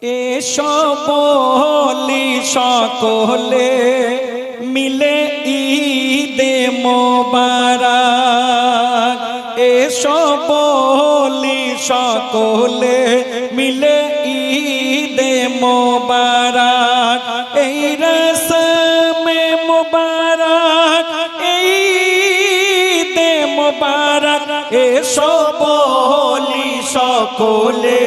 এসো বলি সকলে মিলে ঈদে মোবারক। এসো বলি সকলে মিলে ঈদে মোবারক। এই রসমে মোবারক, এই ঈদে মোবারক। এসো বলি সকলে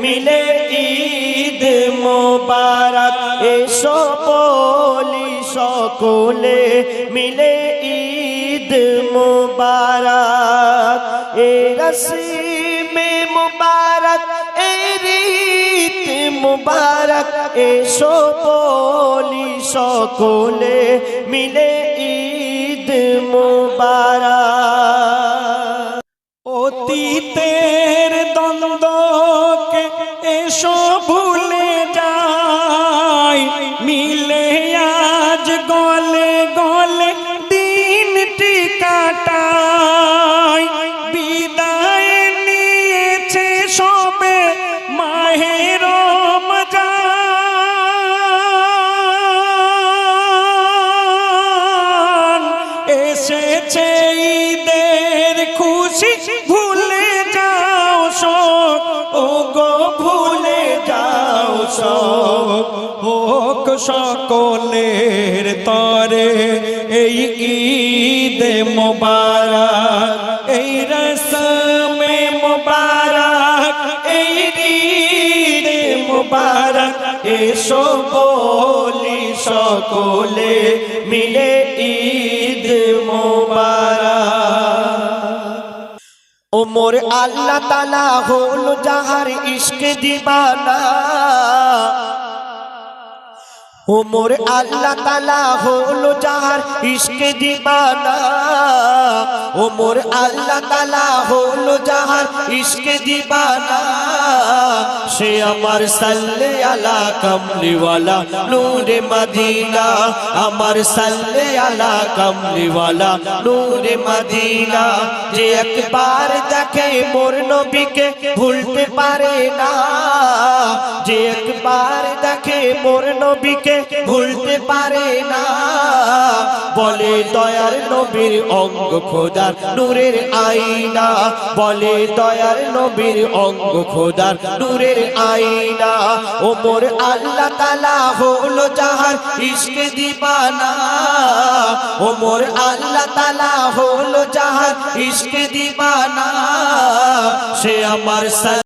মিলে ঈদ মোবারক। এসো বলি সকলে মিলে ঈদ মোবারক। এ রসমে মুবারক, এ রীত মুবারক। এসো বলি সকলে মিলে ঈদ মুবারক। অতীতের দ্বন্দ্বকে এসো ভুলে যাই, মিলে আজ গলে গলে দিনটি কাটাই। বিদায় নিয়েছে সবে মাহে রমজান, এসেছে ঈদের খুশি। ভুলে যাও সব, ও গো ভুলে যাও সব। হোক সকলের তরে এই ঈদ মোবারক, এই রসমে মোবারক, এই ঈদ মোবারক। এসো বলি সকলে মিলে ঈদ মোবারক। ও মোর আল্লাহ তাআলা হলো যাহার ইশকে দিবানা। ও মোর আল্লাহ তাআলা হলো যাহার ইশকে দিবানা। ও মোর আল্লাহ তাআলা হলো যাহার ইশকে দিবানা। সে আমার সাল্লে আলা কামলিওয়ালা নূরে মদিনা। আমার সাল্লে আলা কামলিওয়ালা নূরে মদিনা। যে একবার দেখে মোর নবীকে ভুলতে পারে না। যে একবার দেখে মোর নবীকে ভুলতে পারে না। বলে দয়ার নবীর অঙ্গ খোদার নূরের আয়না। বলে দয়ার নবীর অঙ্গ খোদার নূরের আয়না। ও মোর আল্লাহ তাআলা হলো যাহার ইশকে দিবানা। ও মোর আল্লাহ তাআলা হলো যাহার ইশকে দিবানা। সে আমার